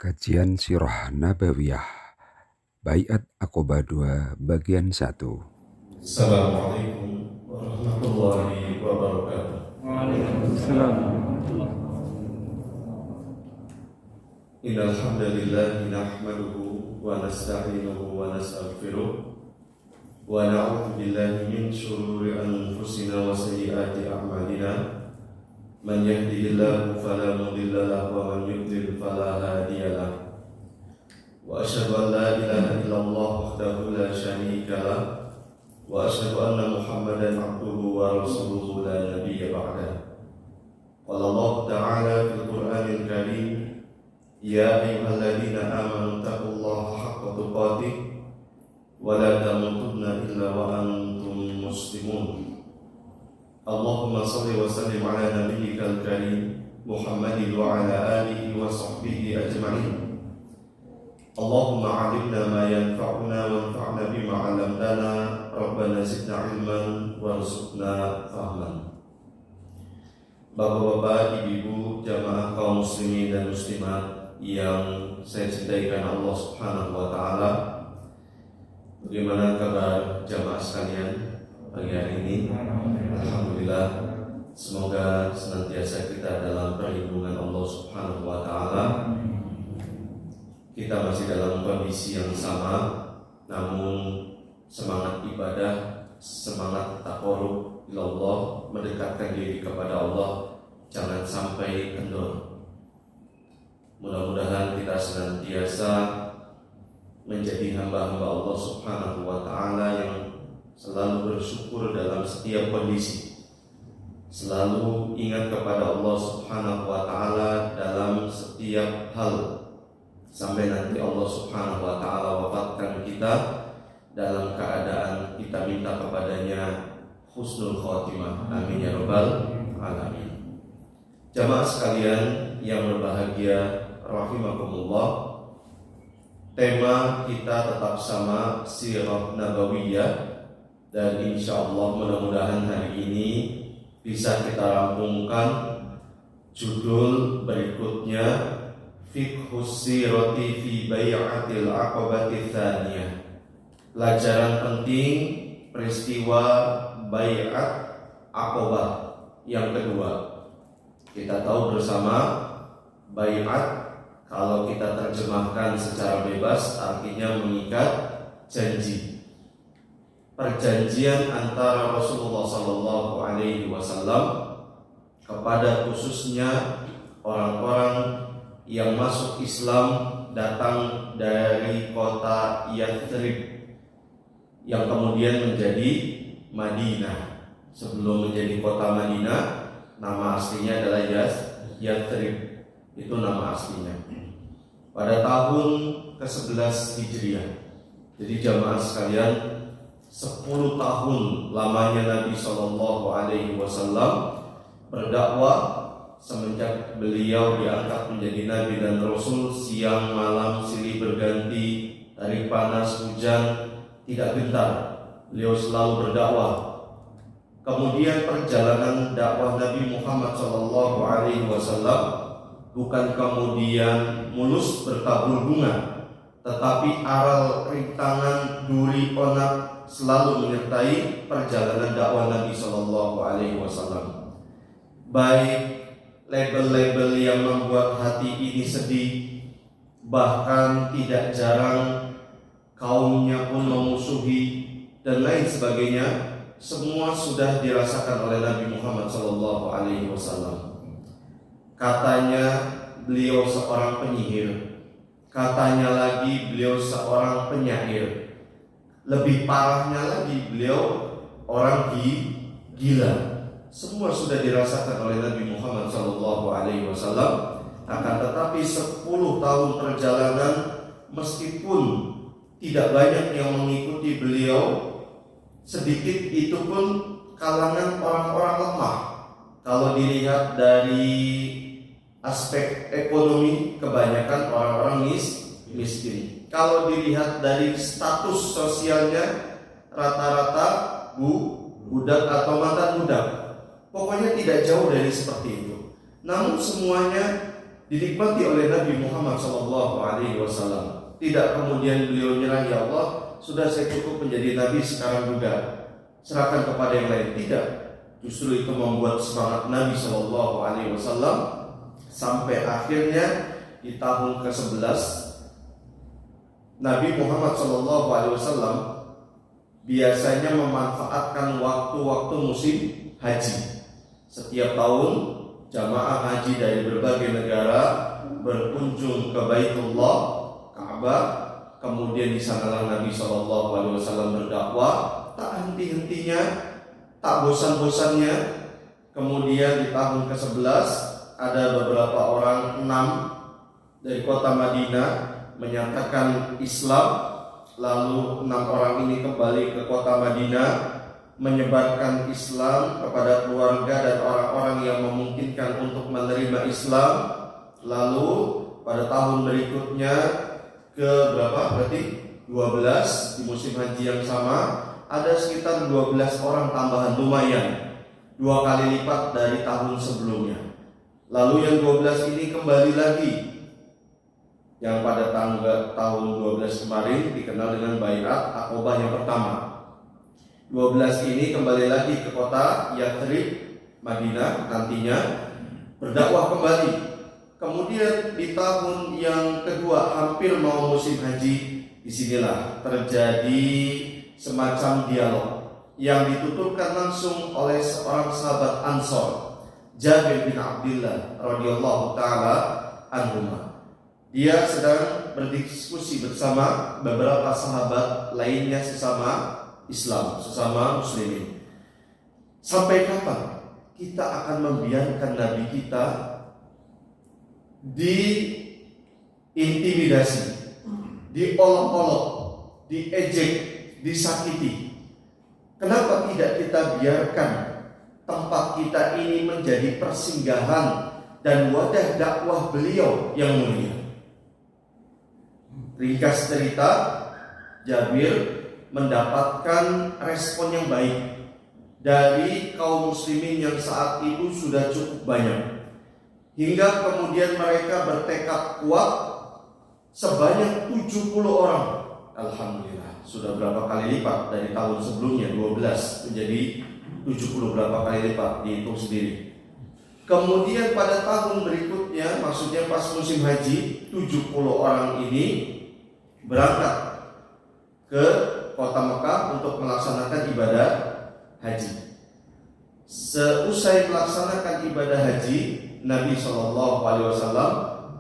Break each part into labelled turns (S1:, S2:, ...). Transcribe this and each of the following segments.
S1: Kajian Sirah Nabawiyah Baiat Aqobah 2 Bagian 1.
S2: Assalamualaikum warahmatullahi wabarakatuh.
S3: Waalaikumsalam.
S2: Innal hamdalillah nahmaduhu wa nasta'inuhu wa nastaghfiruh wa na'udzu billahi min shururi anfusina wa sayyiati a'malina. Man yahdihillahu fala mudilla lahu wa man yudlil fala hadiya lahu. Wa asyhadu an la ilaha illallah wahdahu la syarika lahu wa asyhadu anna Muhammadan abduhu wa rasuluhu la nabiyya ba'dah. Qala Allah ta'ala fil Qur'anil Karim, ya ayyuhalladzina amanu taqullaha haqqa tuqatih wa la tamutunna illa wa antum muslimun. Allahumma shalli wa sallim ala nabiyyikal karim Muhammadin wa ala alihi wa sahbihi ajma'in. Allahumma 'allimna ma yanfa'una wanfa'na bima 'allamtana, rabbana zidna 'ilman warzuqna fahman. Bapak-bapak, ibu-ibu, jamaah kaum muslimin dan muslimat yang saya cintai karena Allah Subhanahu wa taala. Bagaimana kabar jamaah sekalian pagi hari ini? Alhamdulillah, semoga senantiasa kita dalam perlindungan Allah Subhanahu wa taala. Kita masih dalam kondisi yang sama, namun semangat ibadah, semangat taqarrub ilallah, mendekatkan diri kepada Allah, jangan sampai kendor. Mudah-mudahan kita senantiasa menjadi hamba-hamba Allah Subhanahu wa ta'ala yang selalu bersyukur dalam setiap kondisi, selalu ingat kepada Allah Subhanahu wa ta'ala dalam setiap hal, sampai nanti Allah Subhanahu wa ta'ala wafatkan kita dalam keadaan kita minta kepadanya husnul khotimah. Amin ya rabbal alamin. Jamaah sekalian yang berbahagia rahimakumullah, tema kita tetap sama, Sirah Nabawiyah, dan insya Allah mudah-mudahan hari ini bisa kita rampungkan judul berikutnya, Fiqhus Sirati fi Bai'atil Aqobati Tsaniyah. Pelajaran penting peristiwa Bai'at Aqobah yang kedua. Kita tahu bersama Bai'at, kalau kita terjemahkan secara bebas, artinya mengikat janji. Perjanjian antara Rasulullah SAW kepada khususnya orang-orang yang masuk Islam datang dari kota Yathrib yang kemudian menjadi Madinah. Sebelum menjadi kota Madinah, nama aslinya adalah Yathrib. Itu nama aslinya. Pada tahun ke-11 Hijriah. Jadi jamaah sekalian, 10 tahun lamanya Nabi SAW berdakwah semenjak beliau diangkat menjadi Nabi dan Rasul. Siang malam silih berganti, tarik panas hujan, tidak gentar, beliau selalu berdakwah. Kemudian perjalanan dakwah Nabi Muhammad SAW bukan kemudian mulus bertabur bunga, tetapi aral, rintangan, duri, onak selalu menyertai perjalanan dakwah Nabi SAW. Baik label-label yang membuat hati ini sedih, bahkan tidak jarang kaumnya pun memusuhi dan lain sebagainya, semua sudah dirasakan oleh Nabi Muhammad SAW. Katanya beliau seorang penyihir, katanya lagi beliau seorang penyair, lebih parahnya lagi beliau orang gila. Semua sudah dirasakan oleh Nabi Muhammad SAW. Akan tetapi 10 tahun perjalanan, meskipun tidak banyak yang mengikuti beliau, sedikit itu pun kalangan orang-orang lemah. Kalau dilihat dari aspek ekonomi, kebanyakan orang-orang miskin. Kalau dilihat dari status sosialnya, rata-rata budak atau mantan budak. Pokoknya tidak jauh dari seperti itu. Namun semuanya dinikmati oleh Nabi Muhammad SAW. Tidak kemudian beliau nyerah, ya Allah, sudah saya cukup menjadi nabi sekarang juga, serahkan kepada yang lain. Tidak, justru itu membuat semangat Nabi SAW sampai akhirnya di tahun ke-11 Nabi Muhammad SAW biasanya memanfaatkan waktu-waktu musim haji. Setiap tahun jamaah haji dari berbagai negara berkunjung ke Baitullah, Ka'bah. Kemudian di sanalah Nabi SAW berdakwah, tak henti-hentinya, tak bosan-bosannya. Kemudian di tahun ke-11 ada beberapa orang, 6 dari kota Madinah menyatakan Islam. Lalu 6 orang ini kembali ke kota Madinah, menyebarkan Islam kepada keluarga dan orang-orang yang memungkinkan untuk menerima Islam. Lalu pada tahun berikutnya ke berapa? Berarti 12 di musim haji yang sama, ada sekitar 12 orang tambahan, lumayan 2 kali lipat dari tahun sebelumnya. Lalu yang 12 ini kembali lagi, yang pada tahun 12 kemarin dikenal dengan Baiat Aqobah yang pertama. 12 ini kembali lagi ke kota Yathrib, Madinah nantinya, berdakwah kembali. Kemudian di tahun yang kedua, hampir mau musim haji, disinilah terjadi semacam dialog yang dituturkan langsung oleh seorang sahabat Ansor, Jabir bin Abdullah radhiyallahu taala anhuma. Dia sedang berdiskusi bersama beberapa sahabat lainnya sesama Islam, sesama muslimin. Sampai kapan kita akan membiarkan Nabi kita diintimidasi, diolok-olok, diejek, disakiti? Kenapa tidak kita biarkan tempat kita ini menjadi persinggahan dan wadah dakwah beliau yang mulia? Ringkas cerita, Jabir mendapatkan respon yang baik dari kaum muslimin yang saat itu sudah cukup banyak, hingga kemudian mereka bertekad kuat sebanyak 70 orang. Alhamdulillah, sudah berapa kali lipat dari tahun sebelumnya, 12 menjadi 70 berapa kali lipat, dihitung sendiri. Kemudian pada tahun berikutnya, maksudnya pas musim haji, 70 orang ini berangkat ke kota Mekah untuk melaksanakan ibadah haji. Seusai melaksanakan ibadah haji, Nabi SAW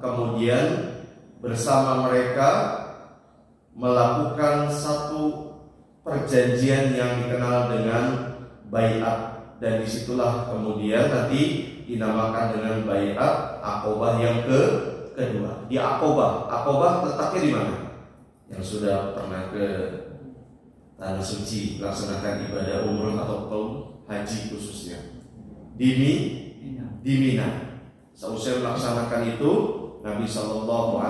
S2: kemudian bersama mereka melakukan satu perjanjian yang dikenal dengan Baiat, dan disitulah kemudian nanti dinamakan dengan Baiat Aqobah yang kedua. Di Aqobah letaknya di mana? Yang sudah pernah ke tanah suci melaksanakan ibadah umroh atau haji khususnya, di Mina. Seusai melaksanakan itu, Nabi SAW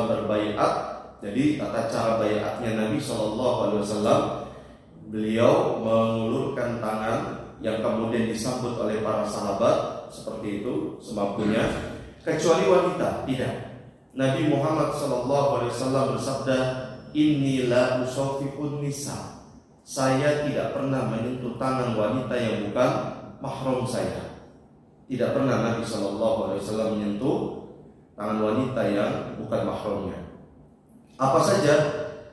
S2: berbaiat. Jadi tata cara baiatnya Nabi SAW, beliau mengulurkan tangan yang kemudian disambut oleh para sahabat seperti itu semampunya, kecuali wanita tidak. Nabi Muhammad SAW bersabda, "Inni la usafiqun nisa." Saya tidak pernah menyentuh tangan wanita yang bukan mahram saya. Tidak pernah Nabi SAW menyentuh tangan wanita yang bukan mahramnya. Apa saja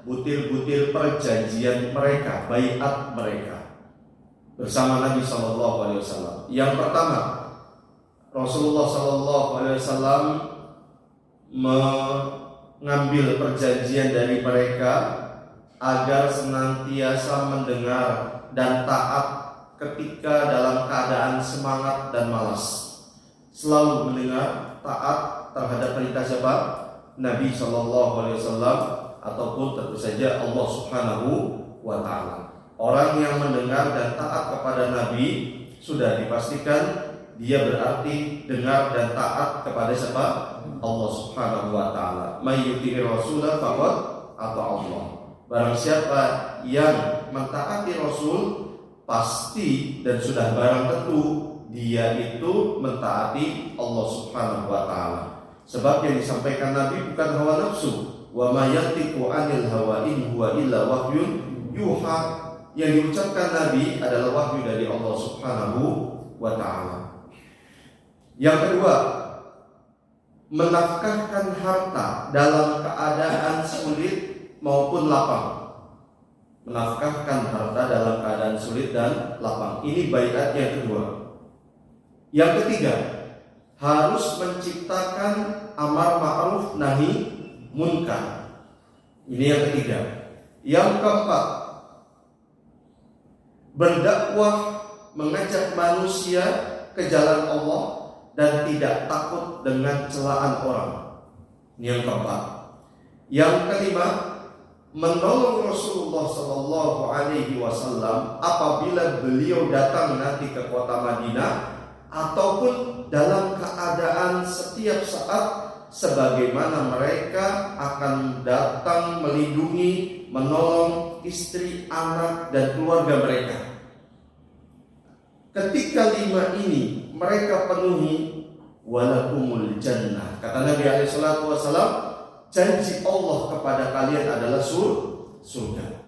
S2: butir-butir perjanjian mereka, baiat mereka bersama Nabi SAW. Yang pertama, Rasulullah SAW mengambil perjanjian dari mereka agar senantiasa mendengar dan taat ketika dalam keadaan semangat dan malas. Selalu mendengar, taat terhadap perintah siapa? Nabi SAW, ataupun tentu saja Allah Subhanahu wa Ta'ala. Orang yang mendengar dan taat kepada Nabi sudah dipastikan dia berarti dengar dan taat kepada siapa? Allah Subhanahu wa Ta'ala. May yuti'ir rasulah faqad ata Allah. Barang siapa yang mentaati Rasul, pasti dan sudah barang tentu dia itu mentaati Allah Subhanahu wa Ta'ala. Sebab yang disampaikan Nabi bukan hawa nafsu. Wa ma yantiqu 'anil hawa in huwa illa wahyun yuha. Yang diucapkan Nabi adalah wahyu dari Allah Subhanahu wa taala. Yang kedua, menafkahkan harta dalam keadaan sulit maupun lapang. Menafkahkan harta dalam keadaan sulit dan lapang. Ini baiat yang kedua. Yang ketiga, harus menciptakan amar ma'ruf nahi munkar. Ini yang ketiga. Yang keempat, berdakwah, mengajak manusia ke jalan Allah dan tidak takut dengan celaan orang. Ini yang keempat. Yang kelima, menolong Rasulullah Shallallahu Alaihi Wasallam apabila beliau datang nanti ke kota Madinah, ataupun dalam keadaan setiap saat sebagaimana mereka akan datang melindungi, menolong istri, anak, dan keluarga mereka. Ketika lima ini mereka penuhi, walakumul jannah. Kata Nabi alaihi salatu wasallam, janji Allah kepada kalian adalah surga.